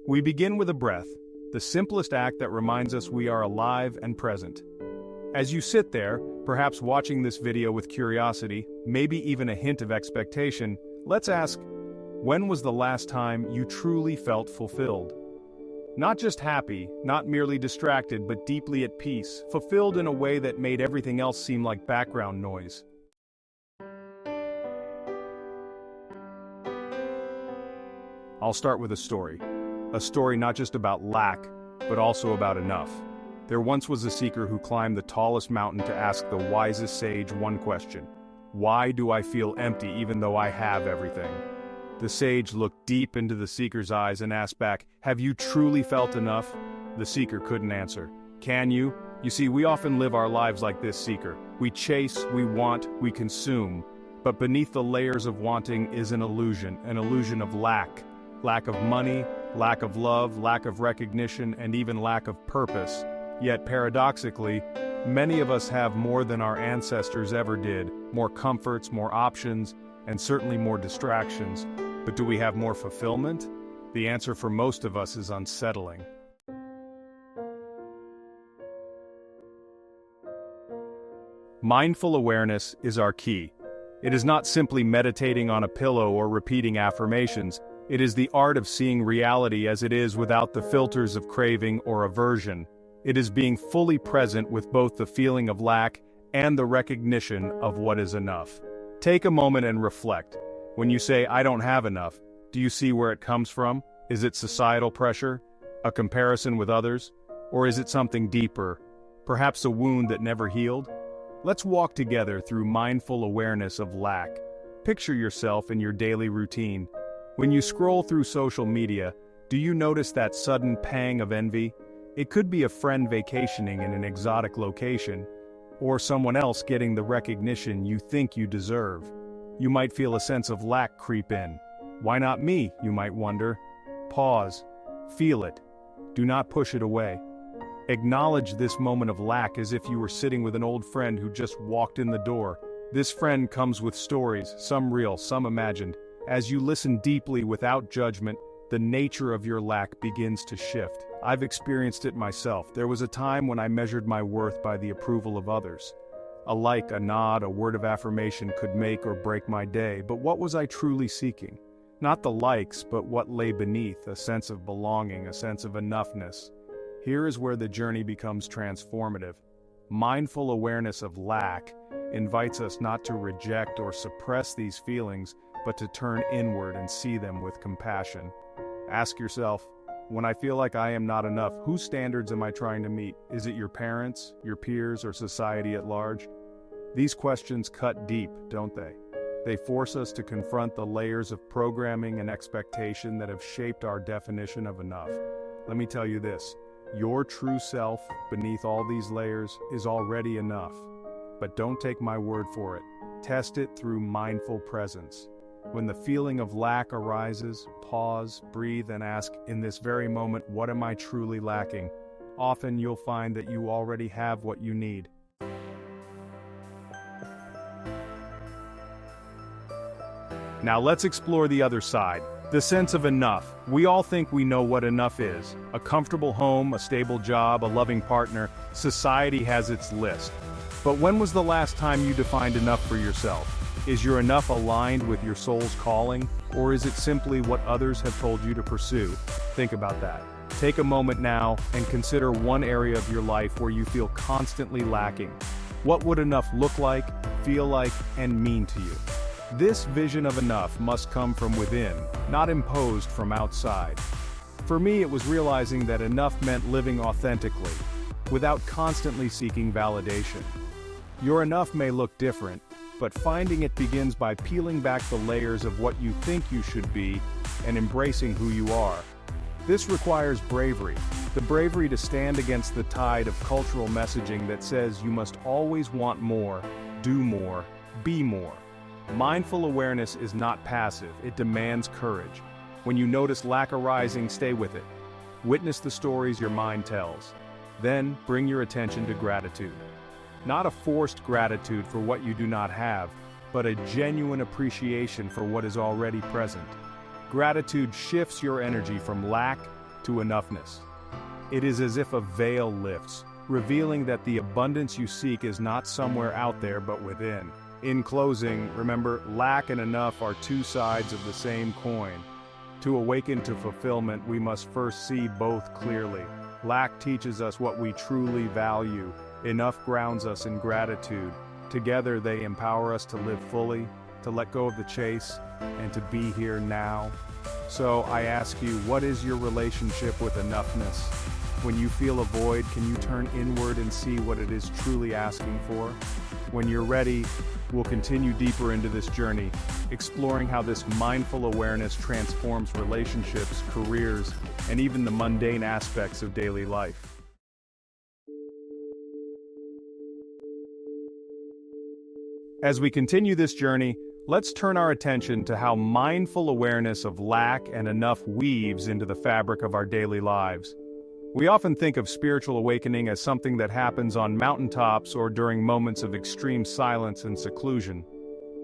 We begin with a breath, the simplest act that reminds us we are alive and present. As you sit there, perhaps watching this video with curiosity, maybe even a hint of expectation, let's ask, when was the last time you truly felt fulfilled? Not just happy, not merely distracted, but deeply at peace, fulfilled in a way that made everything else seem like background noise. I'll start with a story not just about lack, but also about enough. There once was a seeker who climbed the tallest mountain to ask the wisest sage one question: why do I feel empty even though I have everything? The sage looked deep into the seeker's eyes and asked back, have you truly felt enough? The seeker couldn't answer. Can you? You see, we often live our lives like this seeker. We chase, we want, we consume. But beneath the layers of wanting is an illusion of lack. Lack of money, lack of love, lack of recognition, and even lack of purpose. Yet paradoxically, many of us have more than our ancestors ever did, more comforts, more options, and certainly more distractions. But do we have more fulfillment? The answer for most of us is unsettling. Mindful awareness is our key. It is not simply meditating on a pillow or repeating affirmations. It is the art of seeing reality as it is without the filters of craving or aversion. It is being fully present with both the feeling of lack and the recognition of what is enough. Take a moment and reflect. When you say, I don't have enough, do you see where it comes from? Is it societal pressure? A comparison with others? Or is it something deeper? Perhaps a wound that never healed? Let's walk together through mindful awareness of lack. Picture yourself in your daily routine. When you scroll through social media, do you notice that sudden pang of envy? It could be a friend vacationing in an exotic location, or someone else getting the recognition you think you deserve. You might feel a sense of lack creep in. Why not me, you might wonder? Pause. Feel it. Do not push it away. Acknowledge this moment of lack as if you were sitting with an old friend who just walked in the door. This friend comes with stories, some real, some imagined. As you listen deeply without judgment, the nature of your lack begins to shift. I've experienced it myself. There was a time when I measured my worth by the approval of others. A like, a nod, a word of affirmation could make or break my day, but what was I truly seeking? Not the likes, but what lay beneath, a sense of belonging, a sense of enoughness. Here is where the journey becomes transformative. Mindful awareness of lack invites us not to reject or suppress these feelings, but to turn inward and see them with compassion. Ask yourself, when I feel like I am not enough, whose standards am I trying to meet? Is it your parents, your peers, or society at large? These questions cut deep, don't they? They force us to confront the layers of programming and expectation that have shaped our definition of enough. Let me tell you this, your true self, beneath all these layers, is already enough. But don't take my word for it. Test it through mindful presence. When the feeling of lack arises, pause, breathe, and ask, in this very moment, what am I truly lacking? Often you'll find that you already have what you need. Now let's explore the other side, the sense of enough. We all think we know what enough is. A comfortable home, a stable job, a loving partner. Society has its list. But when was the last time you defined enough for yourself? Is your enough aligned with your soul's calling, or is it simply what others have told you to pursue? Think about that. Take a moment now and consider one area of your life where you feel constantly lacking. What would enough look like, feel like, and mean to you? This vision of enough must come from within, not imposed from outside. For me, it was realizing that enough meant living authentically, without constantly seeking validation. Your enough may look different, but finding it begins by peeling back the layers of what you think you should be and embracing who you are. This requires bravery, the bravery to stand against the tide of cultural messaging that says you must always want more, do more, be more. Mindful awareness is not passive, it demands courage. When you notice lack arising, stay with it. Witness the stories your mind tells. Then, bring your attention to gratitude. Not a forced gratitude for what you do not have, but a genuine appreciation for what is already present. Gratitude shifts your energy from lack to enoughness. It is as if a veil lifts, revealing that the abundance you seek is not somewhere out there but within. In closing, remember, lack and enough are two sides of the same coin. To awaken to fulfillment, we must first see both clearly. Lack teaches us what we truly value. Enough grounds us in gratitude. Together they empower us to live fully, to let go of the chase, and to be here now. So I ask you, what is your relationship with enoughness? When you feel a void, can you turn inward and see what it is truly asking for? When you're ready, we'll continue deeper into this journey, exploring how this mindful awareness transforms relationships, careers, and even the mundane aspects of daily life. As we continue this journey, let's turn our attention to how mindful awareness of lack and enough weaves into the fabric of our daily lives. We often think of spiritual awakening as something that happens on mountaintops or during moments of extreme silence and seclusion.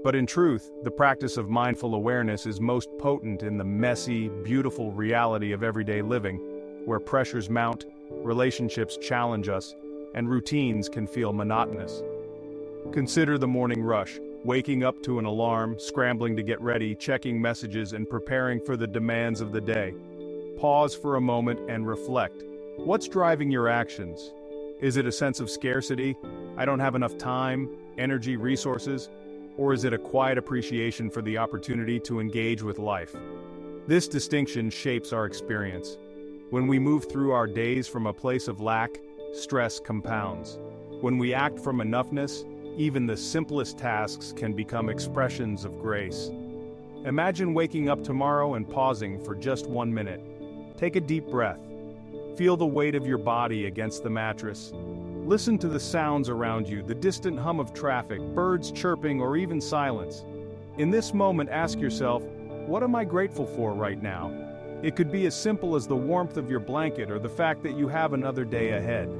But in truth, the practice of mindful awareness is most potent in the messy, beautiful reality of everyday living, where pressures mount, relationships challenge us, and routines can feel monotonous. Consider the morning rush, waking up to an alarm, scrambling to get ready, checking messages, and preparing for the demands of the day. Pause for a moment and reflect. What's driving your actions? Is it a sense of scarcity? I don't have enough time, energy, resources? Or is it a quiet appreciation for the opportunity to engage with life? This distinction shapes our experience. When we move through our days from a place of lack, stress compounds. When we act from enoughness, even the simplest tasks can become expressions of grace. Imagine waking up tomorrow and pausing for just 1 minute. Take a deep breath. Feel the weight of your body against the mattress. Listen to the sounds around you, the distant hum of traffic, birds chirping, or even silence. In this moment, ask yourself, what am I grateful for right now? It could be as simple as the warmth of your blanket or the fact that you have another day ahead.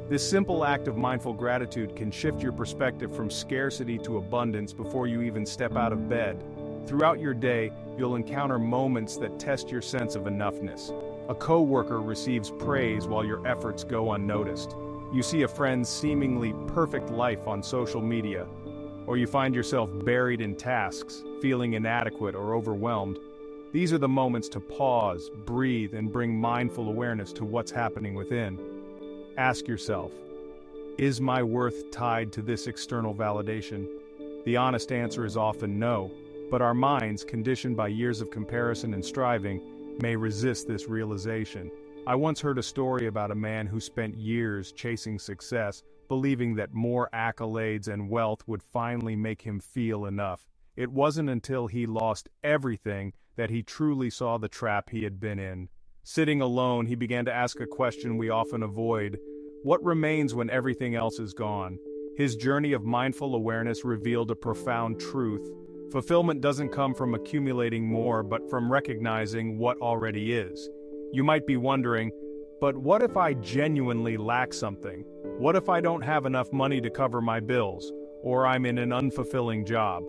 This simple act of mindful gratitude can shift your perspective from scarcity to abundance before you even step out of bed. Throughout your day, you'll encounter moments that test your sense of enoughness. A coworker receives praise while your efforts go unnoticed. You see a friend's seemingly perfect life on social media, or you find yourself buried in tasks, feeling inadequate or overwhelmed. These are the moments to pause, breathe, and bring mindful awareness to what's happening within. Ask yourself, is my worth tied to this external validation? The honest answer is often no, but our minds, conditioned by years of comparison and striving, may resist this realization. I once heard a story about a man who spent years chasing success, believing that more accolades and wealth would finally make him feel enough. It wasn't until he lost everything that he truly saw the trap he had been in. Sitting alone, he began to ask a question we often avoid: what remains when everything else is gone? His journey of mindful awareness revealed a profound truth. Fulfillment doesn't come from accumulating more, but from recognizing what already is. You might be wondering, but what if I genuinely lack something? What if I don't have enough money to cover my bills, or I'm in an unfulfilling job?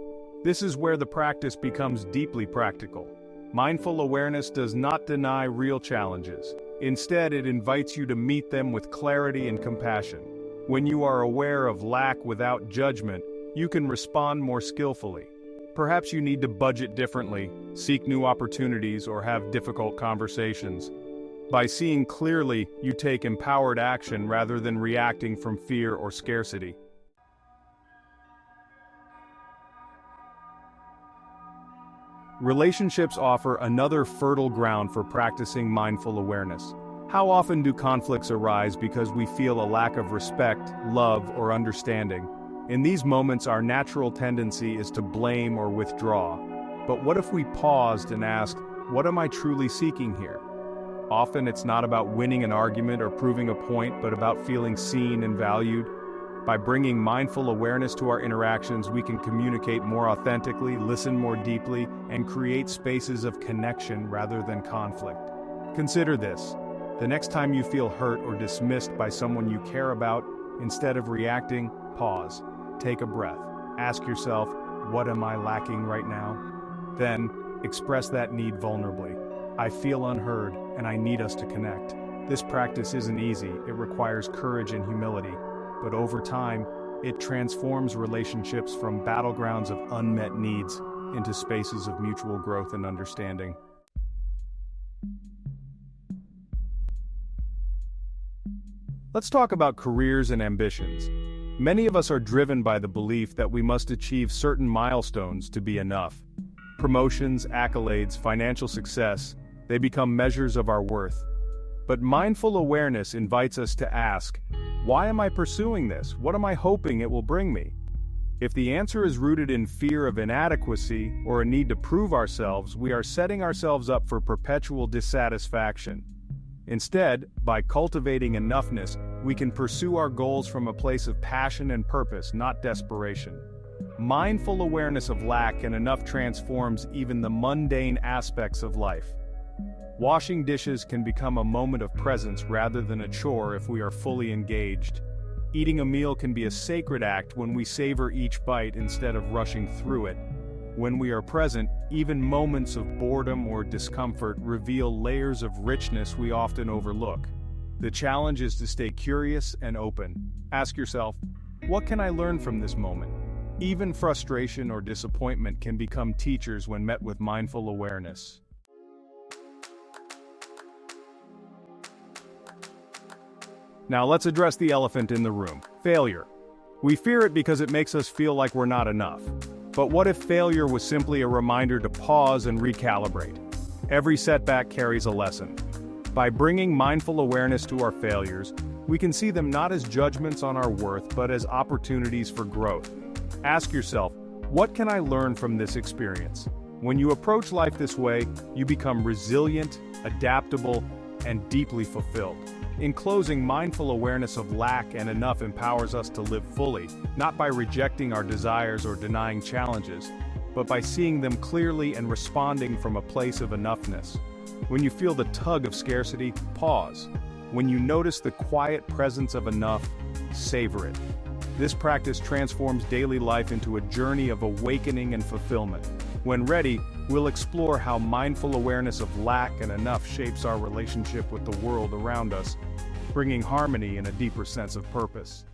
This is where the practice becomes deeply practical. Mindful awareness does not deny real challenges. Instead, it invites you to meet them with clarity and compassion. When you are aware of lack without judgment, you can respond more skillfully. Perhaps you need to budget differently, seek new opportunities, or have difficult conversations. By seeing clearly, you take empowered action rather than reacting from fear or scarcity. Relationships offer another fertile ground for practicing mindful awareness. How often do conflicts arise because we feel a lack of respect, love, or understanding? In these moments, our natural tendency is to blame or withdraw. But what if we paused and asked, what am I truly seeking here? Often it's not about winning an argument or proving a point, but about feeling seen and valued. By bringing mindful awareness to our interactions, we can communicate more authentically, listen more deeply, and create spaces of connection rather than conflict. Consider this: the next time you feel hurt or dismissed by someone you care about, instead of reacting, pause, take a breath, ask yourself, what am I lacking right now? Then, express that need vulnerably. I feel unheard, and I need us to connect. This practice isn't easy, it requires courage and humility, but over time, it transforms relationships from battlegrounds of unmet needs into spaces of mutual growth and understanding. Let's talk about careers and ambitions. Many of us are driven by the belief that we must achieve certain milestones to be enough. Promotions, accolades, financial success, they become measures of our worth. But mindful awareness invites us to ask, why am I pursuing this? What am I hoping it will bring me? If the answer is rooted in fear of inadequacy or a need to prove ourselves, we are setting ourselves up for perpetual dissatisfaction. Instead, by cultivating enoughness, we can pursue our goals from a place of passion and purpose, not desperation. Mindful awareness of lack and enough transforms even the mundane aspects of life. Washing dishes can become a moment of presence rather than a chore if we are fully engaged. Eating a meal can be a sacred act when we savor each bite instead of rushing through it. When we are present, even moments of boredom or discomfort reveal layers of richness we often overlook. The challenge is to stay curious and open. Ask yourself, what can I learn from this moment? Even frustration or disappointment can become teachers when met with mindful awareness. Now let's address the elephant in the room, failure. We fear it because it makes us feel like we're not enough. But what if failure was simply a reminder to pause and recalibrate? Every setback carries a lesson. By bringing mindful awareness to our failures, we can see them not as judgments on our worth but as opportunities for growth. Ask yourself, what can I learn from this experience? When you approach life this way, you become resilient, adaptable, and deeply fulfilled. In closing, mindful awareness of lack and enough empowers us to live fully, not by rejecting our desires or denying challenges, but by seeing them clearly and responding from a place of enoughness. When you feel the tug of scarcity, pause. When you notice the quiet presence of enough, savor it. This practice transforms daily life into a journey of awakening and fulfillment. When ready, we'll explore how mindful awareness of lack and enough shapes our relationship with the world around us, bringing harmony and a deeper sense of purpose.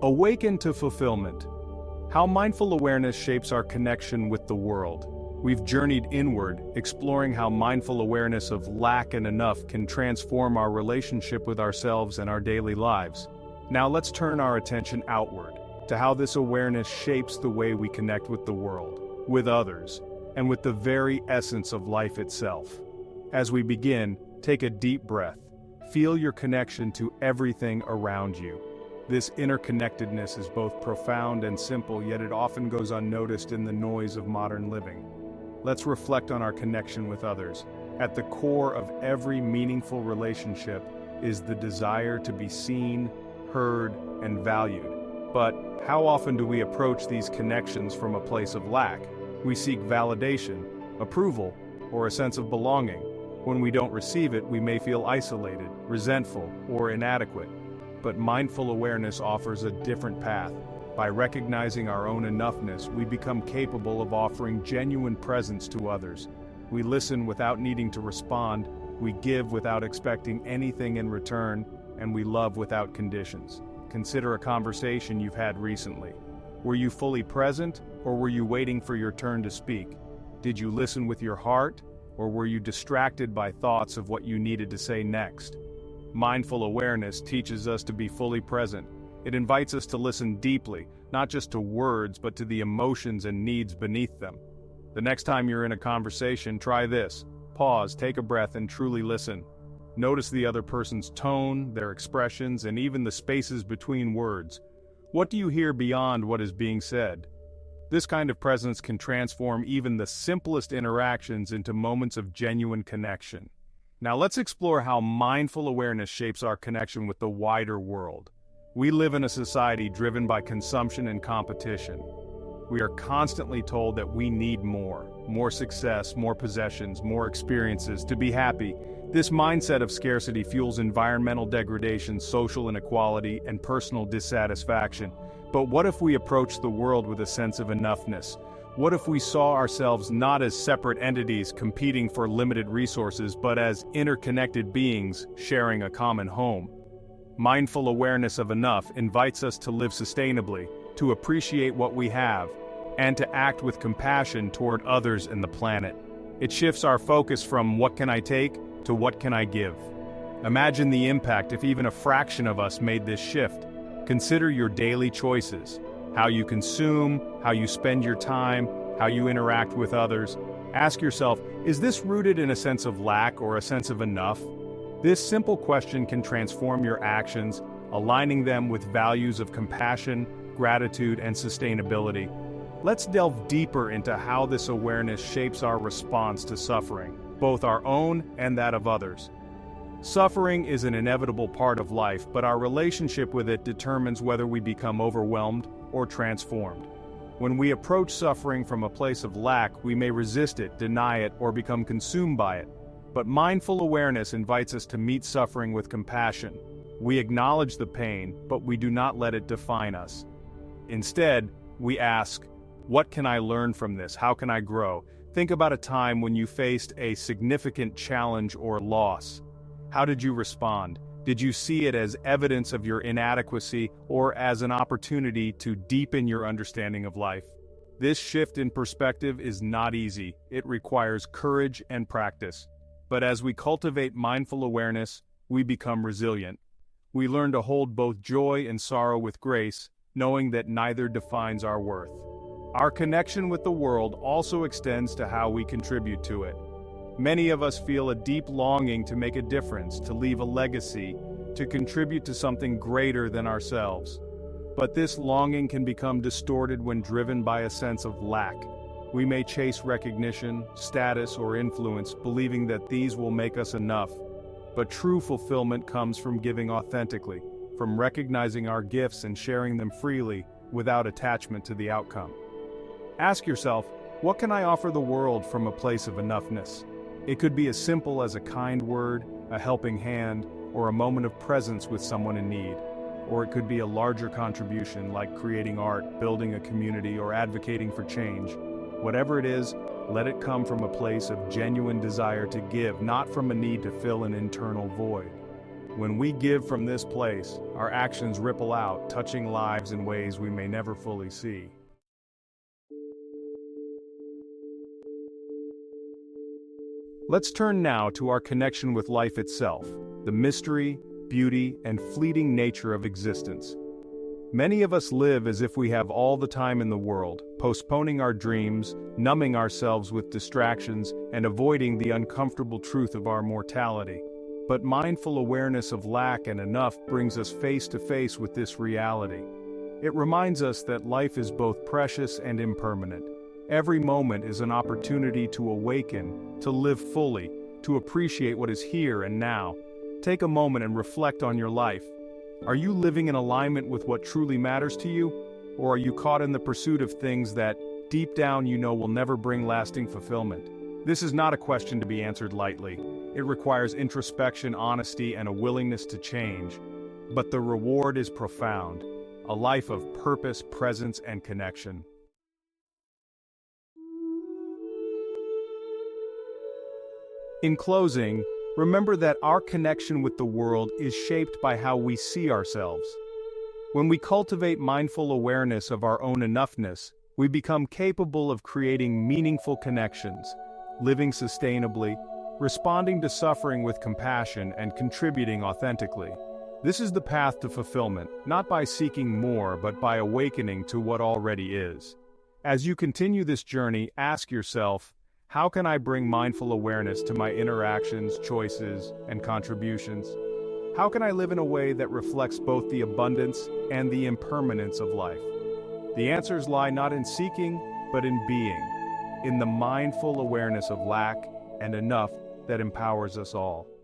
Awaken to fulfillment. How mindful awareness shapes our connection with the world. We've journeyed inward, exploring how mindful awareness of lack and enough can transform our relationship with ourselves and our daily lives. Now let's turn our attention outward, to how this awareness shapes the way we connect with the world, with others, and with the very essence of life itself. As we begin, take a deep breath. Feel your connection to everything around you. This interconnectedness is both profound and simple, yet it often goes unnoticed in the noise of modern living. Let's reflect on our connection with others. At the core of every meaningful relationship is the desire to be seen, heard, and valued. But how often do we approach these connections from a place of lack? We seek validation, approval, or a sense of belonging. When we don't receive it, we may feel isolated, resentful, or inadequate. But mindful awareness offers a different path. By recognizing our own enoughness, we become capable of offering genuine presence to others. We listen without needing to respond, we give without expecting anything in return, and we love without conditions. Consider a conversation you've had recently. Were you fully present, or were you waiting for your turn to speak? Did you listen with your heart, or were you distracted by thoughts of what you needed to say next? Mindful awareness teaches us to be fully present. It invites us to listen deeply, not just to words, but to the emotions and needs beneath them. The next time you're in a conversation, try this. Pause, take a breath, and truly listen. Notice the other person's tone, their expressions, and even the spaces between words. What do you hear beyond what is being said? This kind of presence can transform even the simplest interactions into moments of genuine connection. Now let's explore how mindful awareness shapes our connection with the wider world. We live in a society driven by consumption and competition. We are constantly told that we need more success, more possessions, more experiences to be happy. This mindset of scarcity fuels environmental degradation, social inequality, and personal dissatisfaction. But what if we approach the world with a sense of enoughness? What if we saw ourselves not as separate entities competing for limited resources, but as interconnected beings sharing a common home? Mindful awareness of enough invites us to live sustainably, to appreciate what we have, and to act with compassion toward others and the planet. It shifts our focus from what can I take to what can I give. Imagine the impact if even a fraction of us made this shift. Consider your daily choices, how you consume, how you spend your time, how you interact with others. Ask yourself, is this rooted in a sense of lack or a sense of enough? This simple question can transform your actions, aligning them with values of compassion, gratitude, and sustainability. Let's delve deeper into how this awareness shapes our response to suffering, both our own and that of others. Suffering is an inevitable part of life, but our relationship with it determines whether we become overwhelmed or transformed. When we approach suffering from a place of lack, we may resist it, deny it, or become consumed by it. But mindful awareness invites us to meet suffering with compassion. We acknowledge the pain, but we do not let it define us. Instead, we ask, what can I learn from this? How can I grow? Think about a time when you faced a significant challenge or loss. How did you respond? Did you see it as evidence of your inadequacy or as an opportunity to deepen your understanding of life? This shift in perspective is not easy. It requires courage and practice. But as we cultivate mindful awareness, we become resilient. We learn to hold both joy and sorrow with grace, knowing that neither defines our worth. Our connection with the world also extends to how we contribute to it. Many of us feel a deep longing to make a difference, to leave a legacy, to contribute to something greater than ourselves. But this longing can become distorted when driven by a sense of lack. We may chase recognition, status, or influence, believing that these will make us enough. But true fulfillment comes from giving authentically, from recognizing our gifts and sharing them freely without attachment to the outcome. Ask yourself, what can I offer the world from a place of enoughness? It could be as simple as a kind word, a helping hand, or a moment of presence with someone in need. Or it could be a larger contribution like creating art, building a community, or advocating for change. Whatever it is, let it come from a place of genuine desire to give, not from a need to fill an internal void. When we give from this place, our actions ripple out, touching lives in ways we may never fully see. Let's turn now to our connection with life itself, the mystery, beauty, and fleeting nature of existence. Many of us live as if we have all the time in the world, postponing our dreams, numbing ourselves with distractions, and avoiding the uncomfortable truth of our mortality. But mindful awareness of lack and enough brings us face to face with this reality. It reminds us that life is both precious and impermanent. Every moment is an opportunity to awaken, to live fully, to appreciate what is here and now. Take a moment and reflect on your life. Are you living in alignment with what truly matters to you? Or are you caught in the pursuit of things that, deep down, you know will never bring lasting fulfillment? This is not a question to be answered lightly. It requires introspection, honesty, and a willingness to change. But the reward is profound, a life of purpose, presence, and connection. In closing, remember that our connection with the world is shaped by how we see ourselves. When we cultivate mindful awareness of our own enoughness, we become capable of creating meaningful connections, living sustainably, responding to suffering with compassion, and contributing authentically. This is the path to fulfillment, not by seeking more, but by awakening to what already is. As you continue this journey, ask yourself, how can I bring mindful awareness to my interactions, choices, and contributions? How can I live in a way that reflects both the abundance and the impermanence of life? The answers lie not in seeking, but in being, in the mindful awareness of lack and enough that empowers us all.